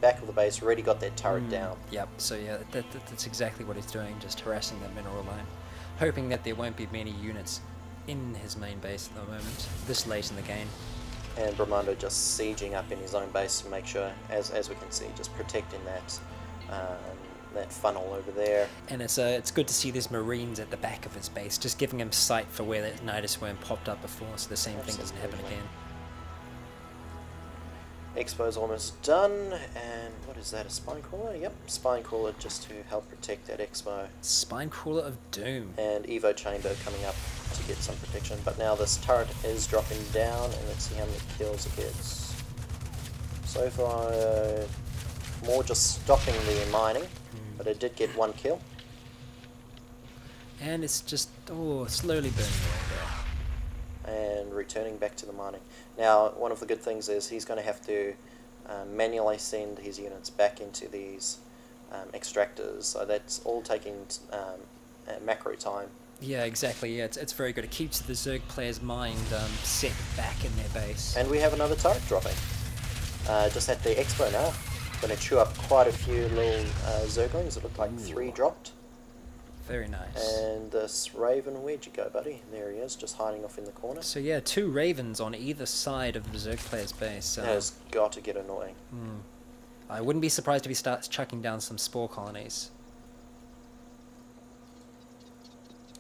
back of the base, already got that turret down. Yep, so yeah, that's exactly what he's doing, just harassing that mineral line. Hoping that there won't be many units in his main base at the moment, this late in the game. And Bromondo just sieging up in his own base to make sure, as we can see, just protecting that that funnel over there. And it's good to see there's Marines at the back of his base, just giving him sight for where that Nidus worm popped up before, so the same thing doesn't happen again. Expo's almost done, and what is that, a spine crawler? Yep, spine crawler just to help protect that Expo. Spine crawler of doom. And Evo chamber coming up to get some protection, but now this turret is dropping down, and let's see how many kills it gets. So far, more just stopping the mining, but it did get 1 kill. And it's just, slowly burning away there. And returning back to the mining. Now, one of the good things is he's going to have to manually send his units back into these extractors, so that's all taking macro time. Yeah, exactly. Yeah, it's very good. It keeps the Zerg player's mind set back in their base. And we have another turret dropping. Just at the expo now. Going to chew up quite a few little Zerglings. It looked like 3 dropped. Very nice. And this Raven, where'd you go, buddy? There he is, just hiding off in the corner. So yeah, 2 Ravens on either side of the Zerg player's base. That has got to get annoying. I wouldn't be surprised if he starts chucking down some spore colonies.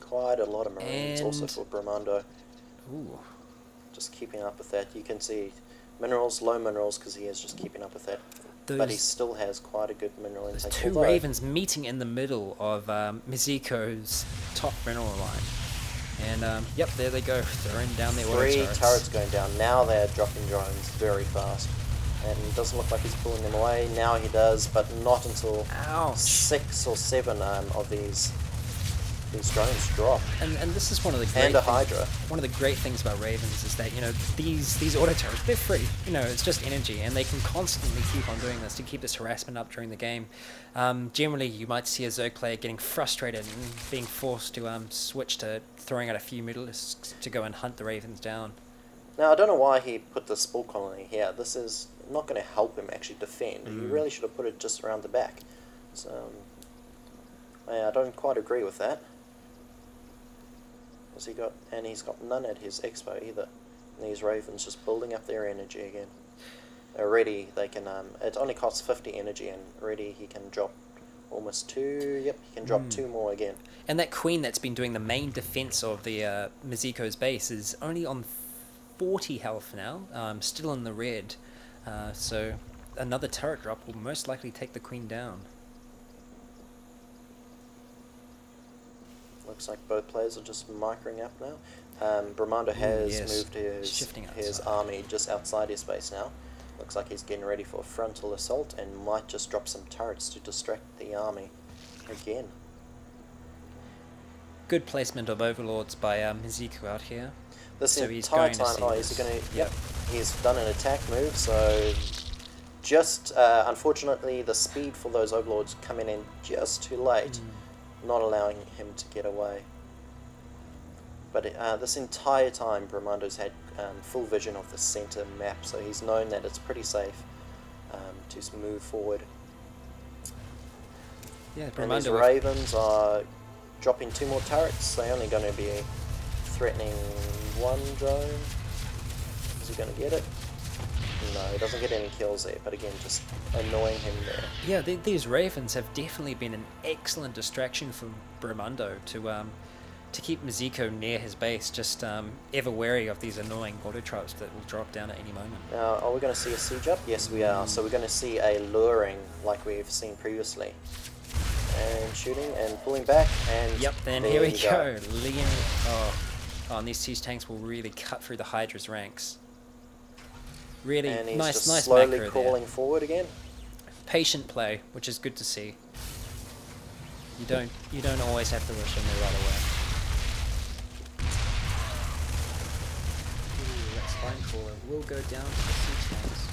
Quite a lot of Marines, And also for Bromondo. Ooh. Just keeping up with that. You can see minerals, low minerals, because he is just keeping up with that. But he still has quite a good mineral intake. There's 2 Ravens meeting in the middle of Mizko's top mineral line. And, yep, there they go, throwing down their auto 3 turrets. turrets going down. Now they're dropping drones very fast. And it doesn't look like he's pulling them away. Now he does, but not until 6 or 7 of these drones drop. And this is one of the great Hydra. One of the great things about Ravens is that, you know, these auto turrets, they're free. You know, it's just energy, and they can constantly keep on doing this to keep this harassment up during the game. Generally, you might see a Zerg player getting frustrated and being forced to switch to throwing out a few Mutalisks to go and hunt the Ravens down. Now, I don't know why he put the spore colony here. This is not going to help him actually defend. He really should have put it just around the back. So, yeah, I don't quite agree with that. He's got none at his expo either. And these Ravens just building up their energy again. Already they can, it only costs 50 energy, and already he can drop almost 2, yep, he can drop 2 more again. And that Queen that's been doing the main defense of the Mizko's base is only on 40 health now, still in the red. So another turret drop will most likely take the Queen down. Looks like both players are just micring up now. Bromondo has moved his army just outside his base now. Looks like he's getting ready for a frontal assault and might just drop some turrets to distract the army again. Good placement of overlords by Mizko out here. This entire time, he's done an attack move, so just unfortunately the speed for those overlords coming in just too late. Not allowing him to get away. But this entire time Bromondo's had full vision of the center map, so he's known that it's pretty safe to move forward. Yeah, and these Ravens are dropping 2 more turrets. They're only going to be threatening 1 drone. Is he going to get it? No, he doesn't get any kills there, but again, just annoying him there. Yeah, these Ravens have definitely been an excellent distraction for Bromondo to keep Mizko near his base, just ever wary of these annoying auto traps that will drop down at any moment. Now, are we going to see a siege up? Yes, we are. So we're going to see a luring like we've seen previously. And shooting and pulling back, and yep, then here we go. And these siege tanks will really cut through the Hydra's ranks. Really and he's nice slowly macro crawling there. Forward again. Patient play, which is good to see. You don't always have to rush in there right away. Ooh, that spine crawler will go down to the siege tanks.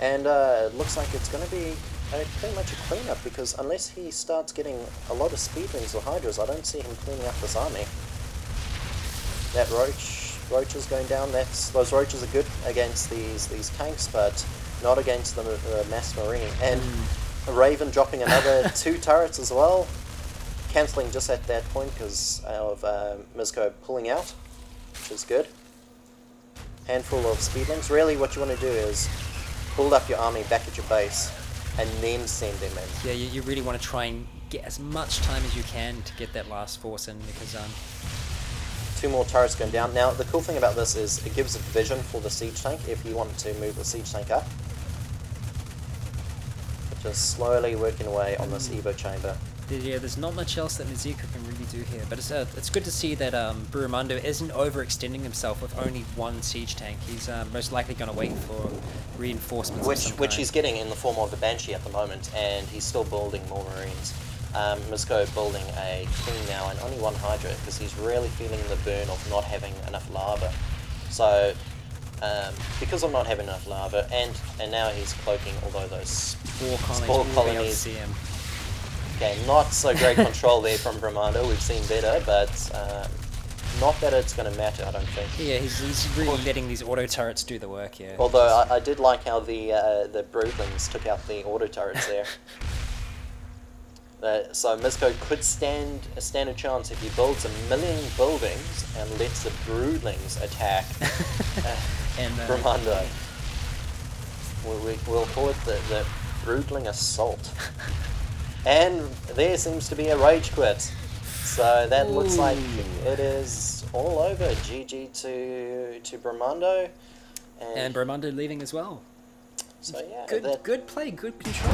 And it looks like it's going to be pretty much a cleanup, because unless he starts getting a lot of speedlings or hydras, I don't see him cleaning up this army. That roaches going down. Those roaches are good against these tanks, but not against the mass marine. And a Raven dropping another 2 turrets as well, cancelling just at that point because of Mizko pulling out, which is good. Handful of speedlings. Really what you want to do is build up your army back at your base and then send them in. Yeah, you really want to try and get as much time as you can to get that last force in, because 2 more turrets going down. Now the cool thing about this is it gives a vision for the siege tank if you want to move the siege tank up. Just slowly working away on this Evo chamber. Yeah, there's not much else that Mizko can really do here, but it's good to see that Bromondo isn't overextending himself with only 1 siege tank. He's most likely going to wait for reinforcements which he's getting in the form of the Banshee at the moment, and he's still building more Marines. Mizko building a Queen now and only 1 Hydra because he's really feeling the burn of not having enough lava. So because of not having enough lava, and now he's cloaking all those spore colonies. Okay, not so great control there from Bromondo. We've seen better, but not that it's going to matter, I don't think. Yeah, he's really letting these auto turrets do the work. Yeah. Although I did like how the Broodlings took out the auto turrets there. So Mizko could stand a chance if he builds 1 million buildings and lets the Broodlings attack and Bromondo. We'll call it the Broodling Assault. And there seems to be a rage quit. So that looks like it is all over. GG to Bromondo. And Bromondo leaving as well. So yeah, good play, good control.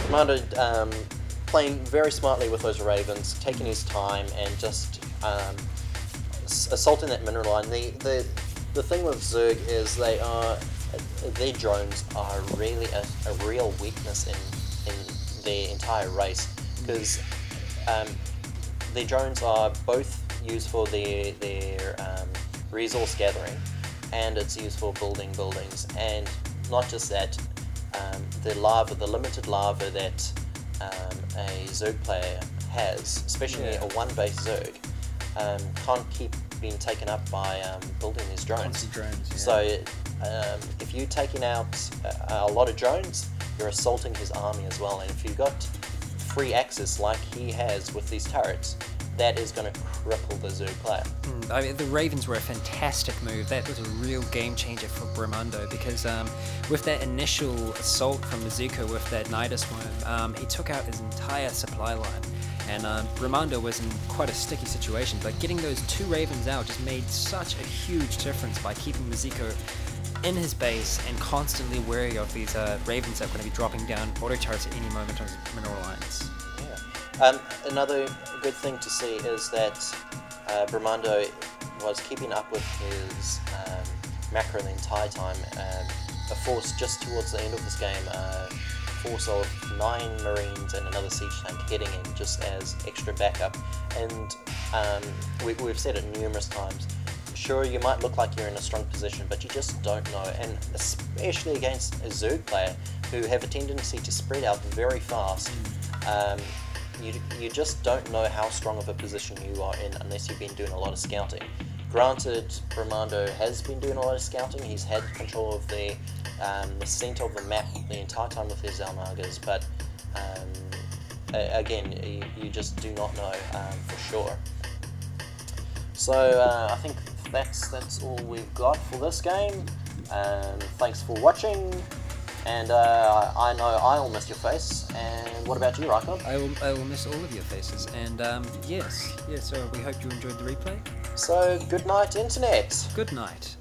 Bromondo playing very smartly with those Ravens, taking his time and just assaulting that mineral line. The thing with Zerg is their drones are really a real weakness in their entire race, because their drones are both used for their resource gathering, and it's used for building buildings. And not just that, the limited lava that a Zerg player has, especially a 1-base Zerg, can't keep being taken up by building these drones. So if you're taking out a lot of drones, you're assaulting his army as well, and if you've got free access like he has with these turrets, that is going to cripple the Zerg player. I mean, the Ravens were a fantastic move. That was a real game changer for Bromondo, because with that initial assault from Mizko with that Nidus worm, he took out his entire supply line, and Bromondo was in quite a sticky situation, but getting those 2 Ravens out just made such a huge difference by keeping Mizko in his base and constantly wary of these Ravens that are going to be dropping down auto turrets at any moment on his mineral lines. Yeah. Another good thing to see is that Bromondo was keeping up with his macro the entire time. A force just towards the end of this game, a force of 9 Marines and another siege tank heading in just as extra backup. And we've said it numerous times. Sure, you might look like you're in a strong position, but you just don't know, and especially against a Zerg player who have a tendency to spread out very fast. You just don't know how strong of a position you are in unless you've been doing a lot of scouting. Granted, Bromondo has been doing a lot of scouting. He's had control of the centre of the map the entire time with his Almagas, but again, you just do not know for sure. So I think that's all we've got for this game. Thanks for watching, and I know I'll miss your face. And what about you, Rycon? I will miss all of your faces, and yes, so we hope you enjoyed the replay. So good night, Internet. Good night.